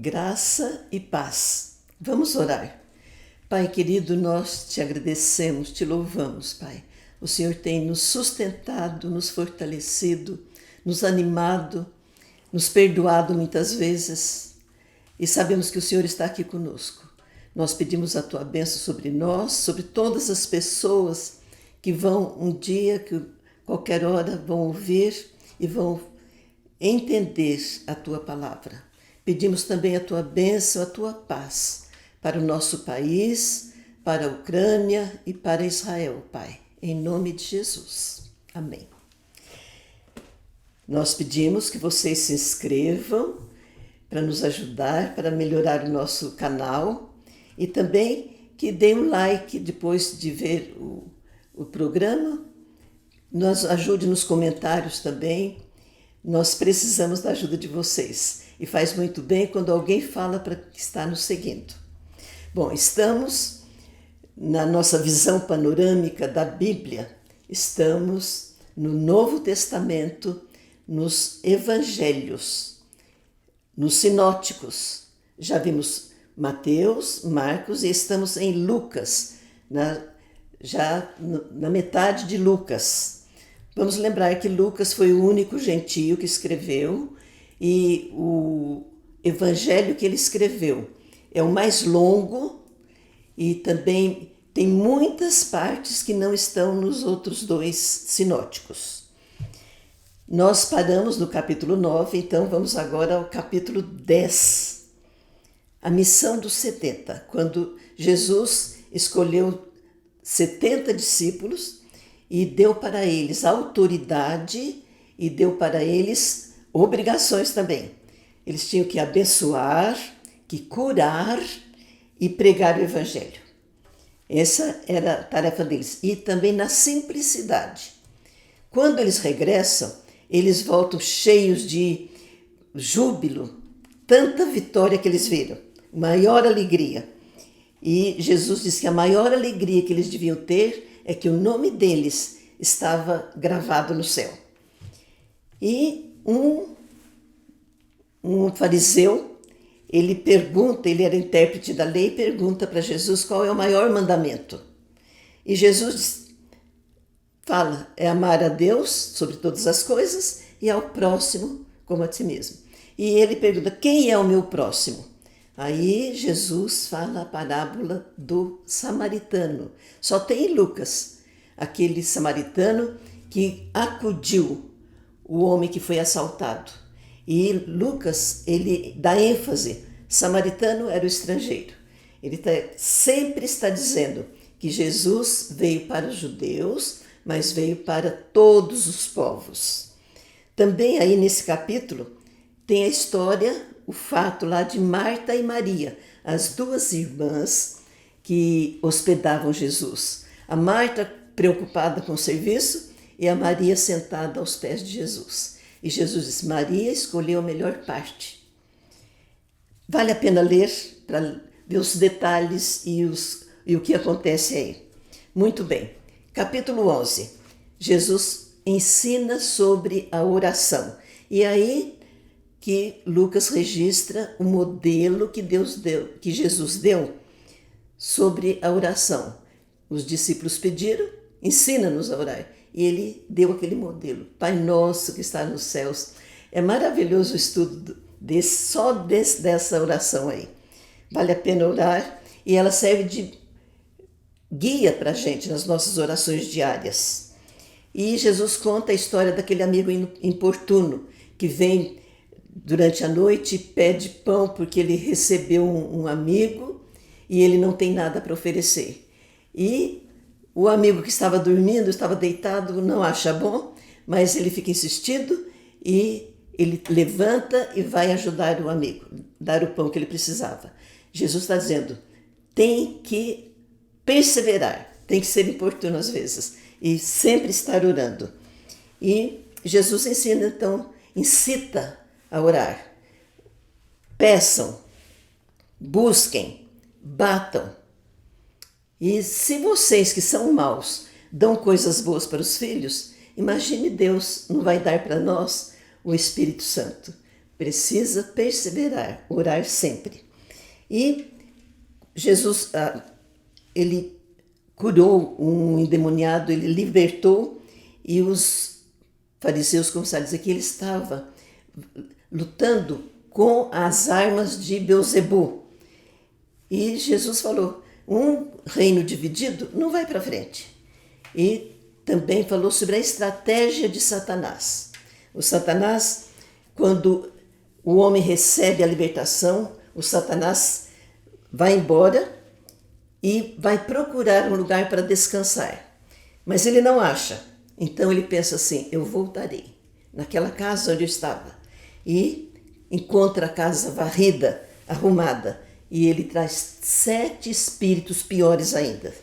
graça e paz. Vamos orar. Pai querido, nós te agradecemos, te louvamos, Pai. O Senhor tem nos sustentado, nos fortalecido, nos animado, nos perdoado muitas vezes e sabemos que o Senhor está aqui conosco. Nós pedimos a tua bênção sobre nós, sobre todas as pessoas que vão um dia, que qualquer hora vão ouvir e vão entender a tua palavra. Pedimos também a tua bênção, a tua paz para o nosso país, para a Ucrânia e para Israel, Pai. Em nome de Jesus. Amém. Nós pedimos que vocês se inscrevam para nos ajudar, para melhorar o nosso canal e também que deem um like depois de ver o programa. Nos ajude nos comentários também. Nós precisamos da ajuda de vocês e faz muito bem quando alguém fala para que está nos seguindo. Bom, estamos na nossa visão panorâmica da Bíblia, estamos no Novo Testamento, nos Evangelhos, nos Sinóticos. Já vimos Mateus, Marcos e estamos em Lucas, já na metade de Lucas. Vamos lembrar que Lucas foi o único gentio que escreveu e o evangelho que ele escreveu é o mais longo e também tem muitas partes que não estão nos outros dois sinóticos. Nós paramos no capítulo 9, então vamos agora ao capítulo 10. A missão dos 70, quando Jesus escolheu 70 discípulos e deu para eles autoridade e deu para eles obrigações também. Eles tinham que abençoar, que curar e pregar o evangelho. Essa era a tarefa deles. E também na simplicidade. Quando eles regressam, eles voltam cheios de júbilo, tanta vitória que eles viram, maior alegria. E Jesus disse que a maior alegria que eles deviam ter é que o nome deles estava gravado no céu. E um fariseu, ele era intérprete da lei, pergunta para Jesus qual é o maior mandamento. E Jesus fala, é amar a Deus sobre todas as coisas e ao próximo como a ti mesmo. E ele pergunta, quem é o meu próximo? Aí Jesus fala a parábola do samaritano. Só tem em Lucas, aquele samaritano que acudiu o homem que foi assaltado. E Lucas, ele dá ênfase, samaritano era o estrangeiro. Ele sempre está dizendo que Jesus veio para os judeus, mas veio para todos os povos. Também aí nesse capítulo tem a história, o fato lá de Marta e Maria, as duas irmãs que hospedavam Jesus. A Marta preocupada com o serviço e a Maria sentada aos pés de Jesus. E Jesus disse, Maria escolheu a melhor parte. Vale a pena ler para ver os detalhes e o que acontece aí. Muito bem. Capítulo 11. Jesus ensina sobre a oração. E aí que Lucas registra o modelo que Jesus deu sobre a oração. Os discípulos pediram, ensina-nos a orar. E ele deu aquele modelo. Pai nosso que está nos céus. É maravilhoso o estudo dessa oração aí. Vale a pena orar e ela serve de guia para a gente nas nossas orações diárias. E Jesus conta a história daquele amigo importuno que vem durante a noite e pede pão porque ele recebeu um amigo e ele não tem nada para oferecer. E o amigo que estava dormindo, estava deitado, não acha bom, mas ele fica insistindo e ele levanta e vai ajudar o amigo, dar o pão que ele precisava. Jesus está dizendo, tem que perseverar, tem que ser importuno às vezes e sempre estar orando. E Jesus ensina, então, incita a orar. Peçam, busquem, batam. E se vocês que são maus dão coisas boas para os filhos, imagine Deus não vai dar para nós o Espírito Santo. precisa perseverar, orar sempre. E Jesus, ele curou um endemoniado, ele libertou, e os fariseus começaram a dizer que ele estava lutando com as armas de Beelzebu. E Jesus falou, um reino dividido não vai para frente. E também falou sobre a estratégia de Satanás. O Satanás, quando o homem recebe a libertação, o Satanás vai embora e vai procurar um lugar para descansar. Mas ele não acha. Então ele pensa assim, eu voltarei naquela casa onde eu estava. E encontra a casa varrida, arrumada. E ele traz 7 espíritos piores ainda,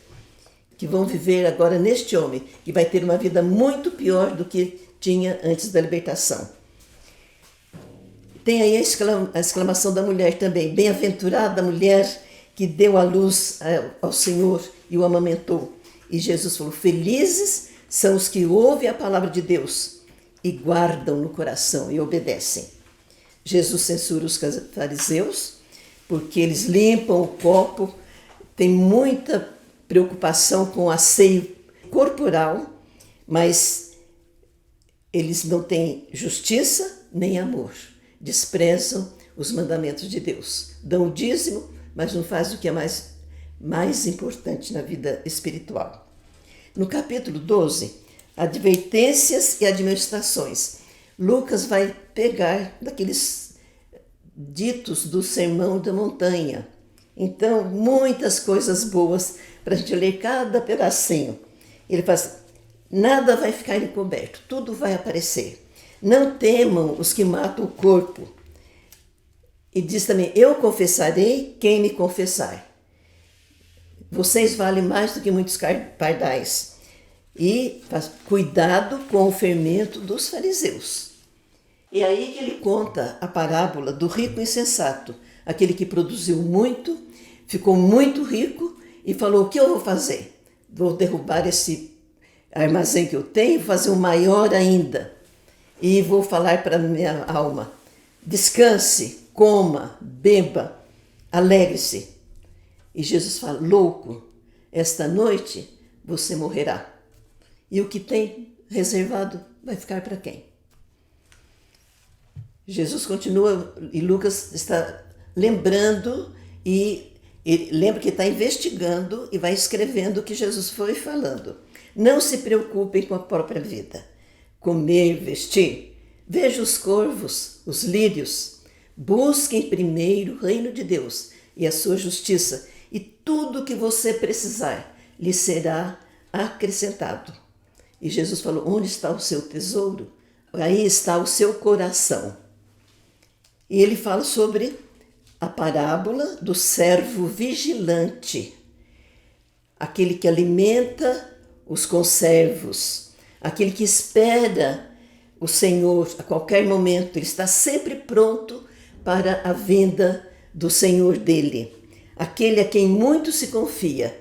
que vão viver agora neste homem, que vai ter uma vida muito pior do que tinha antes da libertação. Tem aí a exclamação da mulher também, bem-aventurada a mulher que deu à luz ao Senhor e o amamentou. E Jesus falou, felizes são os que ouvem a palavra de Deus e guardam no coração e obedecem. Jesus censura os fariseus, porque eles limpam o copo, tem muita preocupação com o asseio corporal, mas eles não têm justiça nem amor. Desprezam os mandamentos de Deus. Dão o dízimo, mas não fazem o que é mais importante na vida espiritual. No capítulo 12, advertências e admoestações. Lucas vai pegar daqueles ditos do Sermão da Montanha. Então, muitas coisas boas para a gente ler cada pedacinho. Ele faz, nada vai ficar encoberto, tudo vai aparecer. Não temam os que matam o corpo. E diz também, eu confessarei quem me confessar. Vocês valem mais do que muitos pardais. E faz, cuidado com o fermento dos fariseus. E aí que ele conta a parábola do rico insensato, aquele que produziu muito, ficou muito rico e falou, o que eu vou fazer? Vou derrubar esse armazém que eu tenho, fazer um maior ainda. E vou falar para a minha alma, descanse, coma, beba, alegre-se. E Jesus fala, louco, esta noite você morrerá. E o que tem reservado vai ficar para quem? Jesus continua, e Lucas está lembrando, e lembra que está investigando e vai escrevendo o que Jesus foi falando. Não se preocupem com a própria vida. Comer, vestir. Veja os corvos, os lírios. Busquem primeiro o reino de Deus e a sua justiça, e tudo que você precisar lhe será acrescentado. E Jesus falou, onde está o seu tesouro? Aí está o seu coração. E ele fala sobre a parábola do servo vigilante, aquele que alimenta os conservos, aquele que espera o Senhor a qualquer momento, ele está sempre pronto para a vinda do Senhor dele. Aquele a quem muito se confia,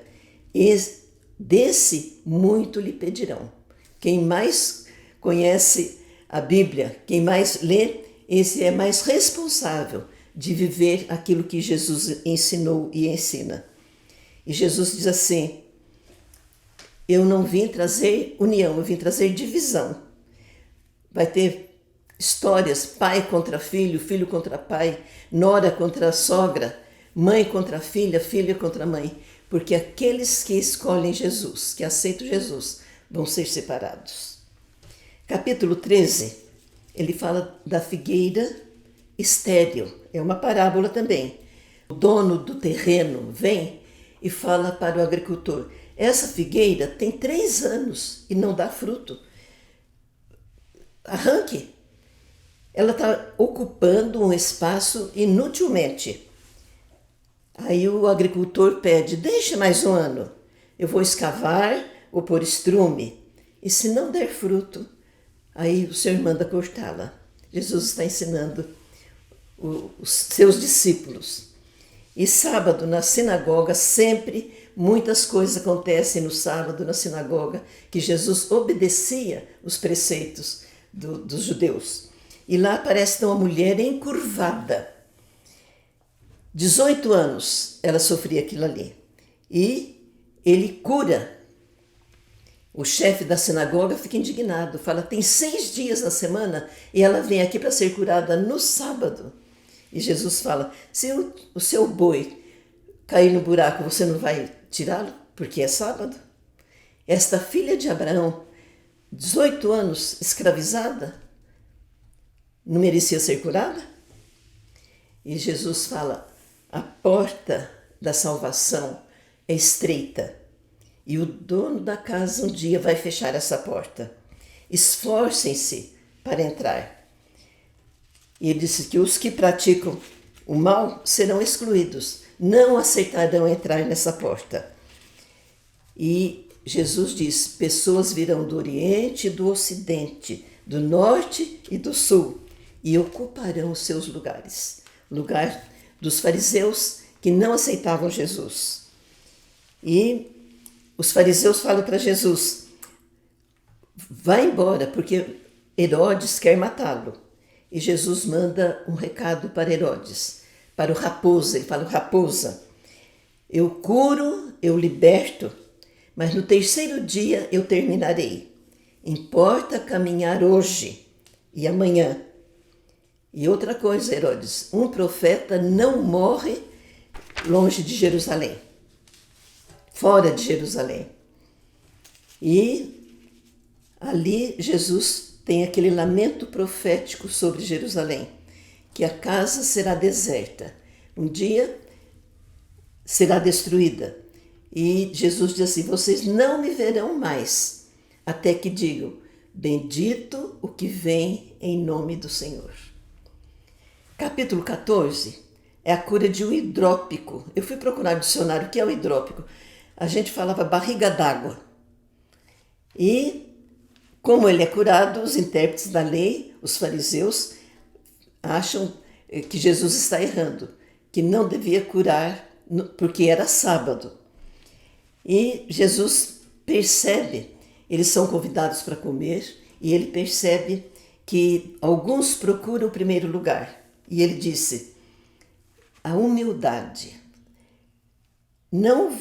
desse muito lhe pedirão. Quem mais conhece a Bíblia, quem mais lê, esse é mais responsável de viver aquilo que Jesus ensinou e ensina. E Jesus diz assim, eu não vim trazer união, eu vim trazer divisão. Vai ter histórias, pai contra filho, filho contra pai, nora contra sogra, mãe contra filha, filha contra mãe. Porque aqueles que escolhem Jesus, que aceitam Jesus, vão ser separados. Capítulo 13, ele fala da figueira estéril. É uma parábola também. O dono do terreno vem e fala para o agricultor, essa figueira tem 3 anos e não dá fruto. Arranque. Ela está ocupando um espaço inutilmente. Aí o agricultor pede, deixa mais um ano. Eu vou escavar ou pôr estrume. E se não der fruto, aí o Senhor manda cortá-la. Jesus está ensinando os seus discípulos. E sábado, na sinagoga, sempre muitas coisas acontecem no sábado, na sinagoga, que Jesus obedecia os preceitos dos judeus. e lá aparece uma mulher encurvada. 18 anos ela sofria aquilo ali. E ele cura. O chefe da sinagoga fica indignado, fala, tem 6 dias na semana e ela vem aqui para ser curada no sábado. E Jesus fala, se o seu boi cair no buraco, você não vai tirá-lo? Porque é sábado. Esta filha de Abraão, 18 anos escravizada, não merecia ser curada? E Jesus fala, a porta da salvação é estreita e o dono da casa um dia vai fechar essa porta. Esforcem-se para entrar. E ele disse que os que praticam o mal serão excluídos, não aceitarão entrar nessa porta. E Jesus diz, pessoas virão do Oriente e do Ocidente, do Norte e do Sul, e ocuparão os seus lugares. Lugar dos fariseus que não aceitavam Jesus. E os fariseus falam para Jesus, vai embora, porque Herodes quer matá-lo. E Jesus manda um recado para Herodes, para o raposa. Ele fala, raposa, eu curo, eu liberto, mas no 3º dia eu terminarei. Importa caminhar hoje e amanhã. E outra coisa, Herodes, um profeta não morre longe de Jerusalém, fora de Jerusalém. E ali Jesus tem aquele lamento profético sobre Jerusalém, que a casa será deserta, um dia será destruída. E Jesus diz assim, vocês não me verão mais, até que digam, bendito o que vem em nome do Senhor. Capítulo 14 é a cura de um hidrópico. Eu fui procurar no dicionário o que é o hidrópico. A gente falava barriga d'água. E como ele é curado, os intérpretes da lei, os fariseus, acham que Jesus está errando, que não devia curar porque era sábado. E Jesus percebe, eles são convidados para comer, e ele percebe que alguns procuram o primeiro lugar. E ele disse, a humildade, não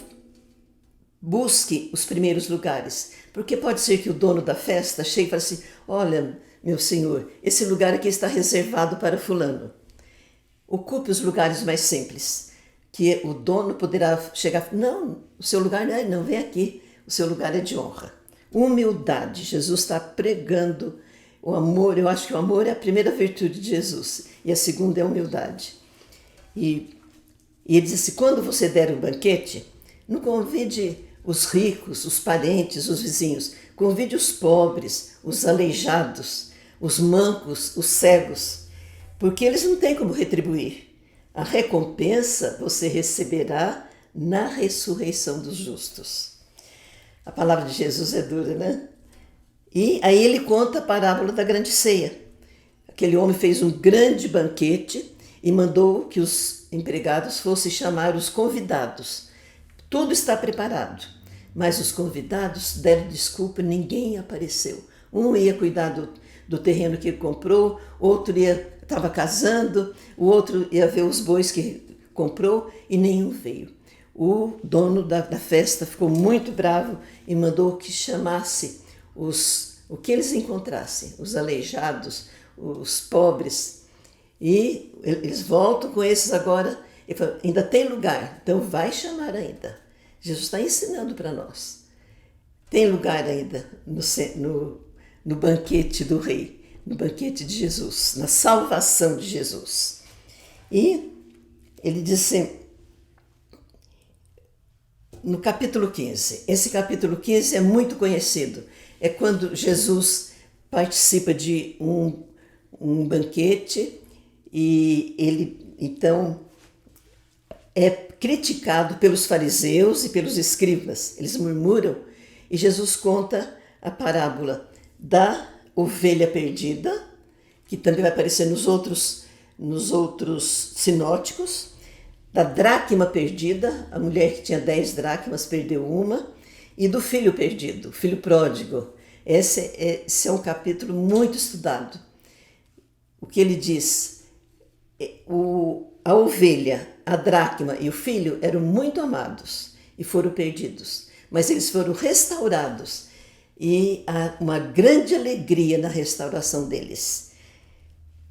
busque os primeiros lugares, porque pode ser que o dono da festa chegue e fale assim, olha, meu senhor, esse lugar aqui está reservado para fulano. Ocupe os lugares mais simples, que o dono poderá chegar, não, o seu lugar não, vem aqui, o seu lugar é de honra. Humildade, Jesus está pregando o amor. Eu acho que o amor é a primeira virtude de Jesus e a segunda é a humildade. E ele disse, quando você der um banquete, não convide os ricos, os parentes, os vizinhos, convide os pobres, os aleijados, os mancos, os cegos, porque eles não têm como retribuir. A recompensa você receberá na ressurreição dos justos. A palavra de Jesus é dura, né? E aí ele conta a parábola da grande ceia. Aquele homem fez um grande banquete e mandou que os empregados fossem chamar os convidados. Tudo está preparado, mas os convidados deram desculpa, ninguém apareceu. Um ia cuidar do terreno que ele comprou, outro estava casando, o outro ia ver os bois que comprou e nenhum veio. O dono da festa ficou muito bravo e mandou que chamasse o que eles encontrassem, os aleijados, os pobres. E eles voltam com esses agora, e falam, ainda tem lugar, então vai chamar ainda. Jesus está ensinando para nós. Tem lugar ainda no banquete do rei, no banquete de Jesus, na salvação de Jesus. E ele disse, no capítulo 15, esse capítulo 15 é muito conhecido, é quando Jesus participa de um banquete e ele, então, é criticado pelos fariseus e pelos escribas. Eles murmuram e Jesus conta a parábola da ovelha perdida, que também vai aparecer nos outros sinóticos, da dracma perdida, a mulher que tinha 10 dracmas perdeu uma, e do filho perdido, o filho pródigo. Esse é um capítulo muito estudado. o que ele diz, a ovelha, a dracma e o filho eram muito amados e foram perdidos, mas eles foram restaurados e há uma grande alegria na restauração deles.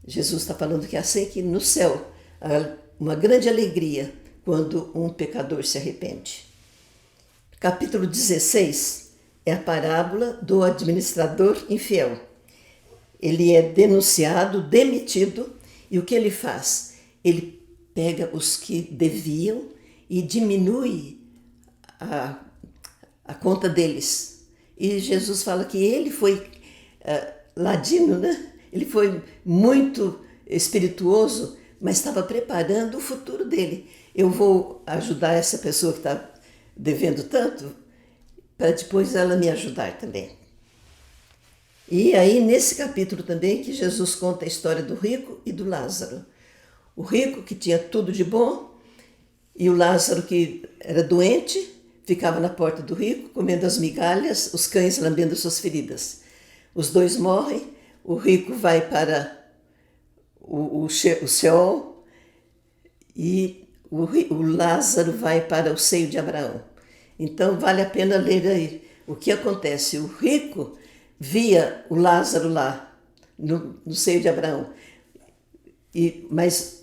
Jesus está falando que é assim que no céu há uma grande alegria quando um pecador se arrepende. Capítulo 16 é a parábola do administrador infiel. Ele é denunciado, demitido, e o que ele faz? Ele pega os que deviam e diminui a conta deles. E Jesus fala que ele foi ladino, né? Ele foi muito espirituoso, mas estava preparando o futuro dele. Eu vou ajudar essa pessoa que está devendo tanto, para depois ela me ajudar também. E aí, nesse capítulo também, que Jesus conta a história do rico e do Lázaro. O rico, que tinha tudo de bom, e o Lázaro, que era doente, ficava na porta do rico, comendo as migalhas, os cães lambendo suas feridas. Os dois morrem, o rico vai para o Sheol e o Lázaro vai para o seio de Abraão. Então, vale a pena ler aí o que acontece. O rico via o Lázaro lá, no seio de Abraão, mas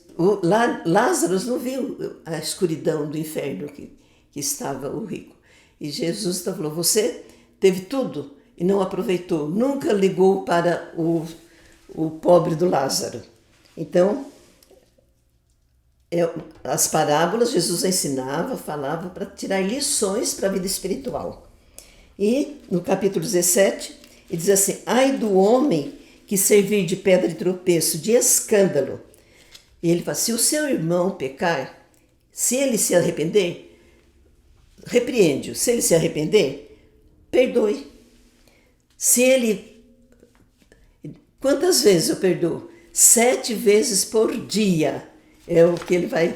Lázaro não viu a escuridão do inferno que estava o rico. E Jesus falou, você teve tudo e não aproveitou, nunca ligou para o pobre do Lázaro. Então, as parábolas Jesus ensinava, falava para tirar lições para a vida espiritual. E no capítulo 17, ele diz assim, ai do homem que servir de pedra de tropeço, de escândalo. E ele fala, se o seu irmão pecar, se ele se arrepender, repreende-o. Se ele se arrepender, perdoe. Se ele... Quantas vezes eu perdoo? 7 vezes por dia é o que ele vai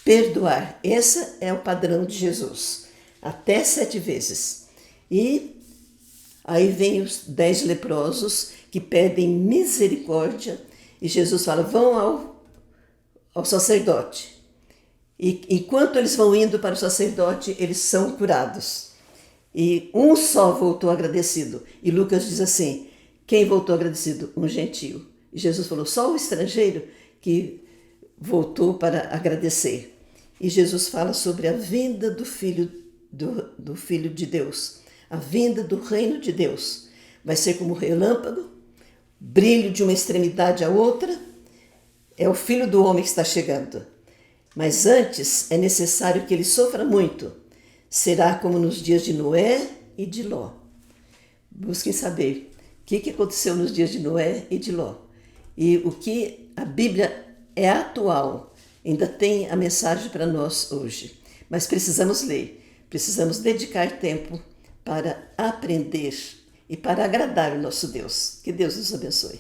perdoar. Esse é o padrão de Jesus. Até 7 vezes. E aí vem os 10 leprosos que pedem misericórdia. E Jesus fala, vão ao sacerdote. E enquanto eles vão indo para o sacerdote, eles são curados. E um só voltou agradecido. E Lucas diz assim, quem voltou agradecido? Um gentio. E Jesus falou, só o estrangeiro que voltou para agradecer. E Jesus fala sobre a vinda do Filho de Deus. A vinda do reino de Deus. Vai ser como relâmpago, brilho de uma extremidade à outra. É o Filho do Homem que está chegando. Mas antes é necessário que ele sofra muito. Será como nos dias de Noé e de Ló. Busquem saber o que aconteceu nos dias de Noé e de Ló. E o que a Bíblia é atual, ainda tem a mensagem para nós hoje. Mas precisamos ler, precisamos dedicar tempo para aprender e para agradar o nosso Deus. Que Deus nos abençoe.